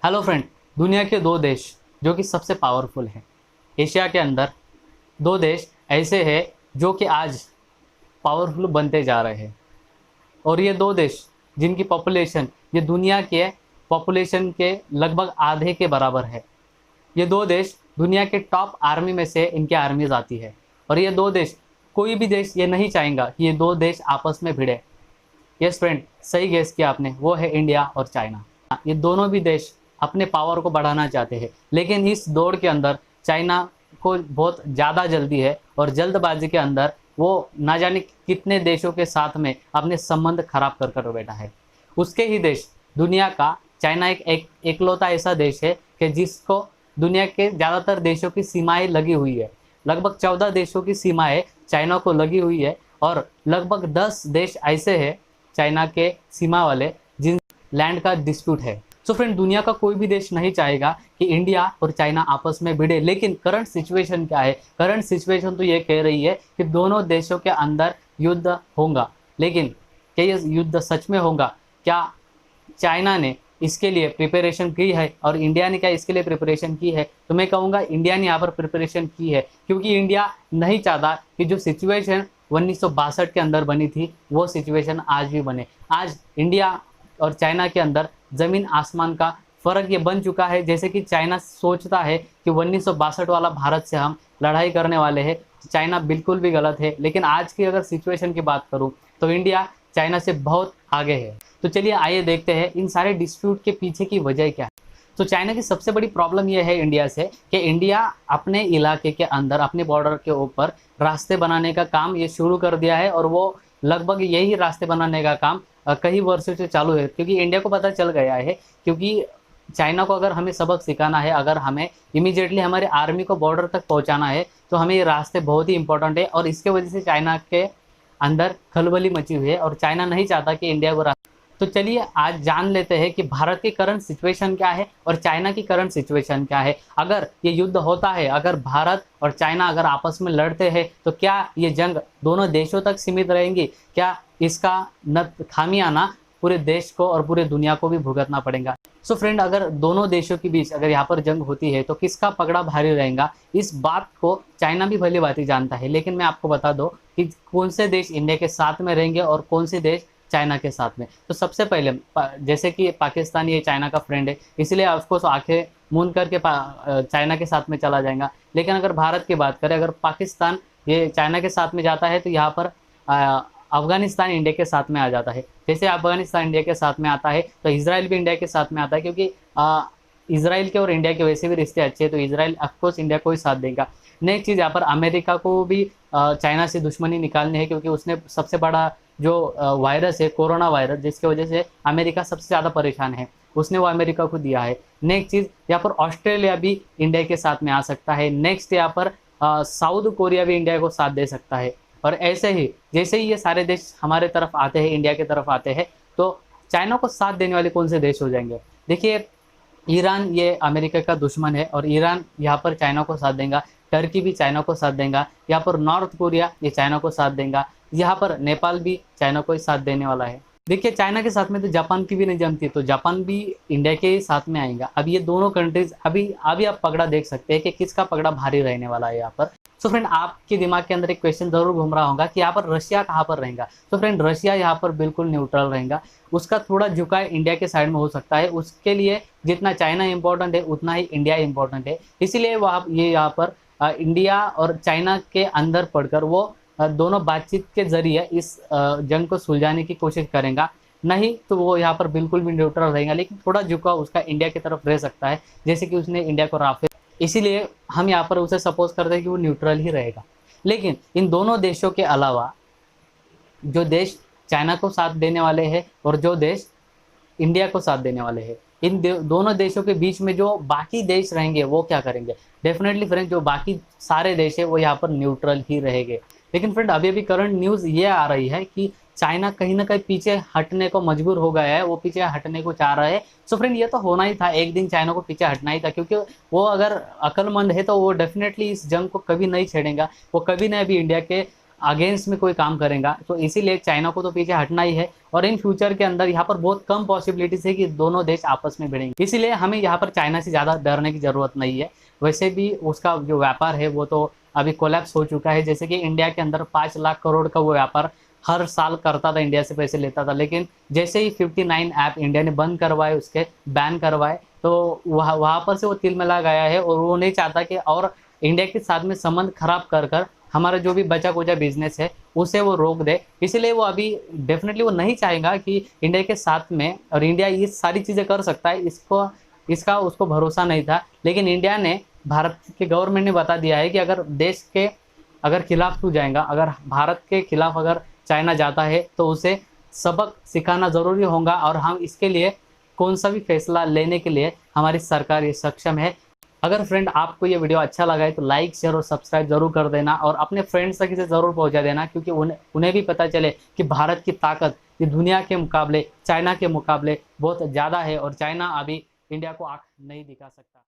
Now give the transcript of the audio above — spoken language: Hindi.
Hello friend. दुनिया के दो देश जो कि सबसे पावरफुल हैं एशिया के अंदर, दो देश ऐसे हैं जो कि आज पावरफुल बनते जा रहे हैं। और ये दो देश जिनकी पॉपुलेशन ये दुनिया के पॉपुलेशन के लगभग आधे के बराबर है। ये दो देश दुनिया के टॉप आर्मी में से इनकी आर्मीज आती है। और ये दो देश, कोई भी देश ये नहीं चाहेगा कि ये दो देश आपस में भिड़े। यस फ्रेंड, सही गेस किया आपने, वो है इंडिया और चाइना। ये दोनों भी देश अपने पावर को बढ़ाना चाहते हैं, लेकिन इस दौड़ के अंदर चाइना को बहुत ज़्यादा जल्दी है और जल्दबाजी के अंदर वो ना जाने कितने देशों के साथ में अपने संबंध खराब कर कर बैठा है। उसके ही देश दुनिया का चाइना एक एकलौता ऐसा देश है कि जिसको दुनिया के ज़्यादातर देशों की सीमाएं लगी हुई है। लगभग 14 देशों की सीमाएं चाइना को लगी हुई है और लगभग 10 देश ऐसे हैं चाइना के सीमा वाले जिन लैंड का डिस्प्यूट है। सो फ्रेंड, दुनिया का कोई भी देश नहीं चाहेगा कि इंडिया और चाइना आपस में भिड़े, लेकिन करंट सिचुएशन क्या है? करंट सिचुएशन तो ये कह रही है कि दोनों देशों के अंदर युद्ध होगा। लेकिन क्या ये युद्ध सच में होगा? क्या चाइना ने इसके लिए प्रिपरेशन की है और इंडिया ने क्या इसके लिए प्रिपरेशन की है? तो मैं कहूँगा इंडिया ने यहाँ पर प्रिपरेशन की है, क्योंकि इंडिया नहीं चाहता कि जो सिचुएशन 1962 के अंदर बनी थी वो सिचुएशन आज भी बने। आज इंडिया और चाइना के अंदर ज़मीन आसमान का फ़र्क ये बन चुका है। जैसे कि चाइना सोचता है कि 1962 वाला भारत से हम लड़ाई करने वाले हैं, चाइना बिल्कुल भी गलत है। लेकिन आज की अगर सिचुएशन की बात करूं तो इंडिया चाइना से बहुत आगे है। तो चलिए आइए देखते हैं इन सारे डिस्प्यूट के पीछे की वजह क्या है। तो चाइना की सबसे बड़ी प्रॉब्लम यह है इंडिया से कि इंडिया अपने इलाके के अंदर, अपने बॉर्डर के ऊपर रास्ते बनाने का काम ये शुरू कर दिया है। और वो लगभग यही रास्ते बनाने का काम कई वर्षों से चालू है, क्योंकि इंडिया को पता चल गया है। क्योंकि चाइना को अगर हमें सबक सिखाना है, अगर हमें इमीडिएटली हमारे आर्मी को बॉर्डर तक पहुंचाना है, तो हमें ये रास्ते बहुत ही इंपॉर्टेंट है। और इसके वजह से चाइना के अंदर खलबली मची हुई है और चाइना नहीं चाहता कि इंडिया को तो चलिए आज जान लेते हैं कि भारत की करंट सिचुएशन क्या है और चाइना की करंट सिचुएशन क्या है। अगर ये युद्ध होता है, अगर भारत और चाइना अगर आपस में लड़ते हैं, तो क्या ये जंग दोनों देशों तक सीमित रहेंगी? क्या इसका खामियाना पूरे देश को और पूरे दुनिया को भी भुगतना पड़ेगा? सो फ्रेंड, अगर दोनों देशों के बीच अगर यहाँ पर जंग होती है तो किसका पकड़ा भारी रहेगा? इस बात को चाइना भी भली भांति जानता है। लेकिन मैं आपको बता दूं कि कौन से देश इंडिया के साथ में रहेंगे और कौन से देश चाइना के साथ में। तो सबसे पहले जैसे कि पाकिस्तान ये चाइना का फ्रेंड है, इसलिए ऑफकोर्स आंखें मूंद करके चाइना के साथ में चला जाएगा। लेकिन अगर भारत की बात करें, अगर पाकिस्तान ये चाइना के साथ में जाता है तो यहाँ पर अफगानिस्तान इंडिया के साथ में आ जाता है। जैसे अफगानिस्तान इंडिया के साथ में आता है तो इसराइल भी इंडिया के साथ में आता है, क्योंकि इसराइल के और इंडिया के वैसे भी रिश्ते अच्छे हैं, तो इसराइल ऑफकोर्स इंडिया को ही साथ देगा। नेक्स्ट चीज़, यहाँ पर अमेरिका को भी चाइना से दुश्मनी निकालनी है, क्योंकि उसने सबसे बड़ा जो वायरस है कोरोना वायरस, जिसकी वजह से अमेरिका सबसे ज़्यादा परेशान है, उसने वो अमेरिका को दिया है। नेक्स्ट चीज़, यहाँ पर ऑस्ट्रेलिया भी इंडिया के साथ में आ सकता है। नेक्स्ट यहाँ पर साउथ कोरिया भी इंडिया को साथ दे सकता है। और ऐसे ही जैसे ही ये सारे देश हमारे तरफ आते हैं, इंडिया की तरफ आते हैं, तो चाइना को साथ देने वाले कौन से देश हो जाएंगे? देखिए, ईरान ये अमेरिका का दुश्मन है और ईरान यहाँ पर चाइना को साथ देगा। टर्की भी चाइना को साथ देगा। यहाँ पर नॉर्थ कोरिया ये चाइना को साथ देगा। यहाँ पर नेपाल भी चाइना को ही साथ देने वाला है। देखिए, चाइना के साथ में तो जापान की भी नहीं जमती, तो जापान भी इंडिया के ही साथ में आएगा। अब ये दोनों कंट्रीज अभी आप पगड़ा देख सकते हैं कि किसका पगड़ा भारी रहने वाला है यहाँ पर। सो फ्रेंड, आपके दिमाग के अंदर एक क्वेश्चन जरूर घूम रहा होगा कि यहाँ पर रशिया कहाँ पर रहेगा। तो फ्रेंड, रशिया यहाँ पर बिल्कुल न्यूट्रल रहेगा। उसका थोड़ा झुकाव इंडिया के साइड में हो सकता है। उसके लिए जितना चाइना इंपॉर्टेंट है उतना ही इंडिया इंपॉर्टेंट है। इसीलिए वहाँ ये यहाँ पर इंडिया और चाइना के अंदर पढ़कर वो दोनों बातचीत के जरिए इस जंग को सुलझाने की कोशिश करेगा। नहीं तो वो यहाँ पर बिल्कुल भी न्यूट्रल रहेगा, लेकिन थोड़ा झुकाव उसका इंडिया की तरफ रह सकता है, जैसे कि उसने इंडिया को राफेल, इसीलिए हम यहाँ पर उसे सपोज करते हैं कि वो न्यूट्रल ही रहेगा। लेकिन इन दोनों देशों के अलावा जो देश चाइना को साथ देने वाले हैं और जो देश इंडिया को साथ देने वाले हैं, इन दोनों देशों के बीच में जो बाकी देश रहेंगे वो क्या करेंगे? डेफिनेटली फ्रेंड, जो बाकी सारे देश है वो यहाँ पर न्यूट्रल ही रहेंगे। लेकिन फ्रेंड, अभी करंट न्यूज़ ये आ रही है कि चाइना कहीं ना कहीं पीछे हटने को मजबूर हो गया है, वो पीछे हटने को चाह रहा है। सो फ्रेंड, ये तो होना ही था, एक दिन चाइना को पीछे हटना ही था, क्योंकि वो अगर अक्लमंद है तो वो डेफिनेटली इस जंग को कभी नहीं छेड़ेगा। वो कभी नहीं अभी इंडिया के अगेंस्ट में कोई काम करेगा। तो इसीलिए चाइना को तो पीछे हटना ही है, और इन फ्यूचर के अंदर यहाँ पर बहुत कम पॉसिबिलिटीज है कि दोनों देश आपस में भिड़ेंगे। इसीलिए हमें यहाँ पर चाइना से ज़्यादा डरने की ज़रूरत नहीं है। वैसे भी उसका जो व्यापार है वो तो अभी कोलैप्स हो चुका है। जैसे कि इंडिया के अंदर 5 लाख करोड़ का वो व्यापार हर साल करता था, इंडिया से पैसे लेता था, लेकिन जैसे ही 59 ऐप इंडिया ने बंद करवाए, उसके बैन करवाए, तो वहाँ पर से वो तिलमिला गया है। और वो नहीं चाहता कि और इंडिया के साथ में संबंध खराब कर कर हमारा जो भी बचा कुचा बिजनेस है उसे वो रोक दे। इसलिए वो अभी डेफिनेटली वो नहीं चाहेगा कि इंडिया के साथ में, और इंडिया ये सारी चीज़ें कर सकता है, इसका उसको भरोसा नहीं था। लेकिन इंडिया ने, भारत के गवर्नमेंट ने बता दिया है कि अगर देश के अगर खिलाफ तू जाएगा, अगर भारत के खिलाफ अगर चाइना जाता है तो उसे सबक सिखाना ज़रूरी होगा। और हम इसके लिए कौन सा भी फैसला लेने के लिए हमारी सरकार ये सक्षम है। अगर फ्रेंड आपको ये वीडियो अच्छा लगा है तो लाइक, शेयर और सब्सक्राइब जरूर कर देना, और अपने फ्रेंड्स तक इसे ज़रूर पहुंचा देना, क्योंकि उन्हें भी पता चले कि भारत की ताकत ये दुनिया के मुकाबले, चाइना के मुकाबले बहुत ज़्यादा है, और चाइना अभी इंडिया को आंख नहीं दिखा सकता।